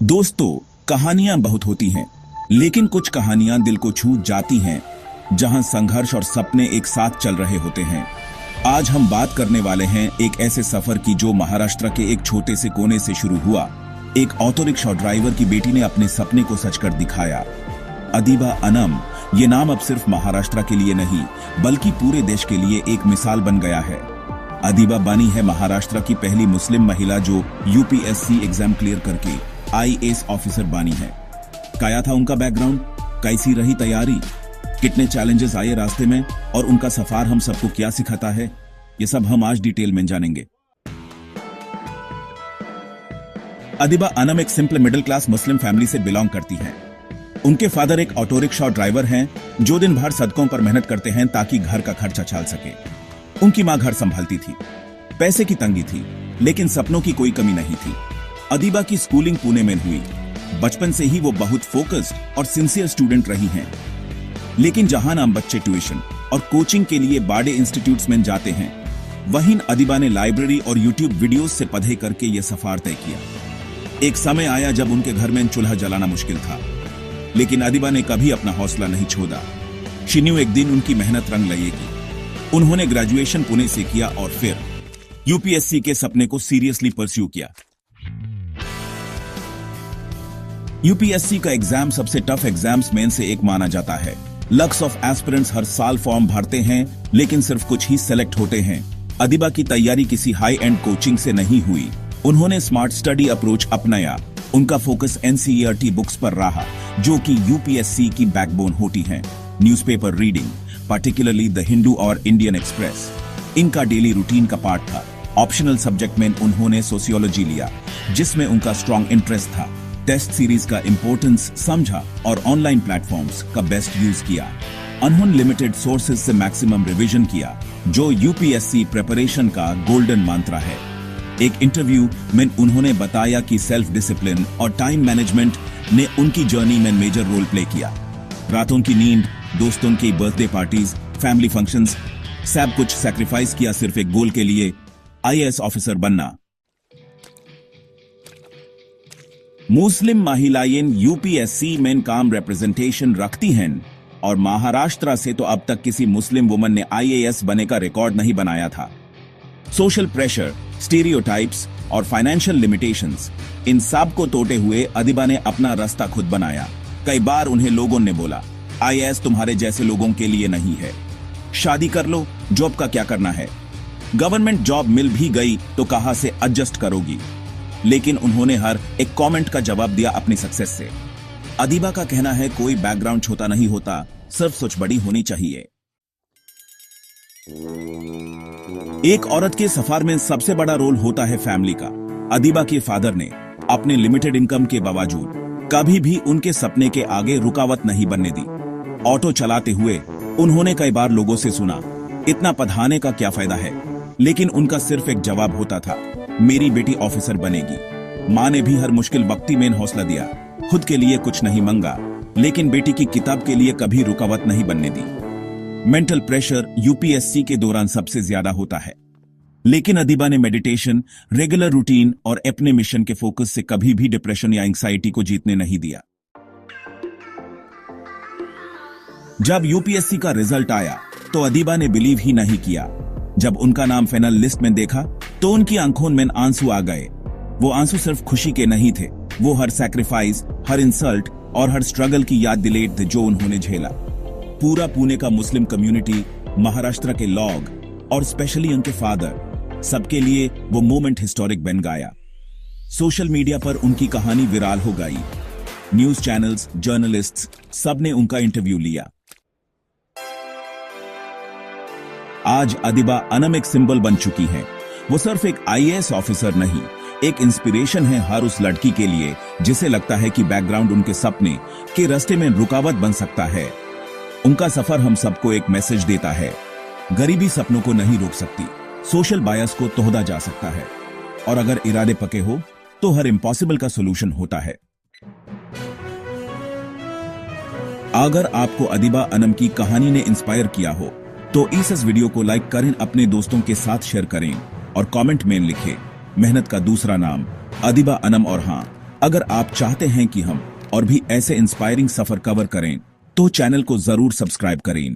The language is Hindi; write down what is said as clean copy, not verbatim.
दोस्तों, कहानियां बहुत होती हैं, लेकिन कुछ कहानियां दिल को छू जाती हैं, जहां संघर्ष और सपने एक साथ चल रहे होते हैं। आज हम बात करने वाले हैं एक ऐसे सफर की जो महाराष्ट्र के एक छोटे से कोने से शुरू हुआ। एक ऑटो रिक्शा ड्राइवर की बेटी ने अपने सपने को सच कर दिखाया। अदिबा अनम, ये नाम अब सिर्फ महाराष्ट्र के लिए नहीं, बल्कि पूरे देश के लिए एक मिसाल बन गया है। अदिबा बनी है महाराष्ट्र की पहली मुस्लिम महिला जो यूपीएससी एग्जाम क्लियर करके आईएएस ऑफिसर बनी है। क्या था उनका बैकग्राउंड, कैसी रही तैयारी, कितने चैलेंजेस आए रास्ते में और उनका सफर हम सबको क्या सिखाता है, ये सब हम आज डिटेल में जानेंगे। अदिबा अनम एक simple middle class Muslim family से बिलोंग करती हैं। उनके फादर एक ऑटो रिक्शा ड्राइवर हैं जो दिन भर सड़कों पर मेहनत करते हैं ताकि घर का खर्चा चल सके। उनकी मां घर संभालती थी। पैसे की तंगी थी, लेकिन सपनों की कोई कमी नहीं थी। अदिबा की स्कूलिंग पुणे में हुई। बचपन से ही वो बहुत फोकस्ड और सिंसियर स्टूडेंट रही हैं। लेकिन जहां नाम बच्चे ट्यूशन और कोचिंग के लिए बड़े इंस्टीट्यूट्स में जाते हैं, वहीं अदिबा ने लाइब्रेरी और यूट्यूब वीडियोस से पढ़ाई करके यह सफर तय किया। एक समय आया जब उनके घर में चूल्हा जलाना मुश्किल था, लेकिन अदिबा ने कभी अपना हौसला नहीं छोड़ा। शी न्यू एक दिन उनकी मेहनत रंग लाएगी। उन्होंने ग्रेजुएशन पुणे से किया और फिर यूपीएससी के सपने को सीरियसली परस्यू किया। यूपीएससी का एग्जाम सबसे टफ एग्जाम्स में से एक माना जाता है। लक्स ऑफ एस्पिरेंट्स हर साल फॉर्म भरते हैं, लेकिन सिर्फ कुछ ही सेलेक्ट होते हैं। अदिबा की तैयारी किसी हाई एंड कोचिंग से नहीं हुई। उन्होंने स्मार्ट स्टडी अप्रोच अपनाया। उनका फोकस एनसीईआरटी बुक्स पर रहा, जो कि यूपीएससी की बैकबोन होती हैं। Newspaper reading, particularly the Hindu और इंडियन एक्सप्रेस, इनका डेली रूटीन का पार्ट था। ऑप्शनल सब्जेक्ट में उन्होंने सोशियोलॉजी लिया, जिसमें उनका स्ट्रॉन्ग इंटरेस्ट था। टेस्ट सीरीज का इंपॉर्टेंस समझा और ऑनलाइन प्लेटफॉर्म्स का बेस्ट यूज किया। अनलिमिटेड सोर्सेज से मैक्सिमम रिवीजन किया, जो यूपीएससी प्रिपरेशन का गोल्डन मंत्र है। एक इंटरव्यू में उन्होंने बताया कि सेल्फ डिसिप्लिन और टाइम मैनेजमेंट ने उनकी जर्नी में मेजर रोल प्ले किया। रातों की नींद, दोस्तों की बर्थडे पार्टीज, फैमिली फंक्शंस, सब कुछ सैक्रिफाइस किया सिर्फ एक गोल के लिए, आईएएस ऑफिसर बनना। मुस्लिम महिलाएं यूपीएससी में काम रिप्रेजेंटेशन रखती हैं और महाराष्ट्र से तो अब तक किसी मुस्लिम वुमन ने आईएएस बनने का रिकॉर्ड नहीं बनाया था। सोशल प्रेशर, स्टीरियोटाइप्स और फाइनेंशियल लिमिटेशंस, इन सब को तोड़ते हुए अदिबा ने अपना रास्ता खुद बनाया। कई बार उन्हें लोगों ने बोला, आईएएस तुम्हारे जैसे लोगों के लिए नहीं है, शादी कर लो, जॉब का क्या करना है, गवर्नमेंट जॉब मिल भी गई तो कहां से एडजस्ट करोगी। लेकिन उन्होंने हर एक कमेंट का जवाब दिया अपनी सक्सेस से। अदिबा का कहना है, कोई बैकग्राउंड छोटा नहीं होता, सिर्फ सोच बड़ी होनी चाहिए। एक औरत के सफर में सबसे बड़ा रोल होता है फैमिली का। अदिबा के फादर ने अपने लिमिटेड इनकम के बावजूद कभी भी उनके सपने के आगे रुकावट नहीं बनने दी। ऑटो चलाते हुए उन्होंने कई बार लोगों से सुना, इतना पढ़ाने का क्या फायदा है, लेकिन उनका सिर्फ एक जवाब होता था, मेरी बेटी ऑफिसर बनेगी। मां ने भी हर मुश्किल वक्ती में हौसला दिया। खुद के लिए कुछ नहीं मांगा, लेकिन बेटी की किताब के लिए कभी रुकावट नहीं बनने दी। मेंटल प्रेशर यूपीएससी के दौरान सबसे ज्यादा होता है, लेकिन अदिबा ने मेडिटेशन, रेगुलर रूटीन और अपने मिशन के फोकस से कभी भी डिप्रेशन या एंग्जाइटी को जीतने नहीं दिया। जब यूपीएससी का रिजल्ट आया तो अदिबा ने बिलीव ही नहीं किया। जब उनका नाम फाइनल लिस्ट में देखा तो उनकी आंखों में आंसू आ गए। वो आंसू सिर्फ खुशी के नहीं थे, वो हर सैक्रिफाइस, हर इंसल्ट और हर स्ट्रगल की याद दिलाते थे जो उन्होंने झेला। पूरा पुणे का मुस्लिम कम्युनिटी, महाराष्ट्र के लोग और स्पेशली उनके फादर, सबके लिए वो मोमेंट हिस्टोरिक बन गया। सोशल मीडिया पर उनकी कहानी विराल हो गई। न्यूज चैनल्स, जर्नलिस्ट्स, सबने उनका इंटरव्यू लिया। आज अदिबा अनम एक सिंबल बन चुकी हैं। वो सिर्फ एक आईएएस ऑफिसर नहीं, एक इंस्पिरेशन है हर उस लड़की के लिए जिसे लगता है कि बैकग्राउंड उनके सपने के रास्ते में रुकावट बन सकता है। उनका सफर हम सबको एक मैसेज देता है, गरीबी सपनों को नहीं रोक सकती, सोशल बायस को तोड़ा जा सकता है, और अगर इरादे पके हो तो हर इम्पॉसिबल का सोल्यूशन होता है। अगर आपको अदिबा अनम की कहानी ने इंस्पायर किया हो तो इस वीडियो को लाइक करें, अपने दोस्तों के साथ शेयर करें और कमेंट में लिखें, मेहनत का दूसरा नाम अदिबा अनम। और हाँ, अगर आप चाहते हैं कि हम और भी ऐसे इंस्पायरिंग सफर कवर करें तो चैनल को जरूर सब्सक्राइब करें।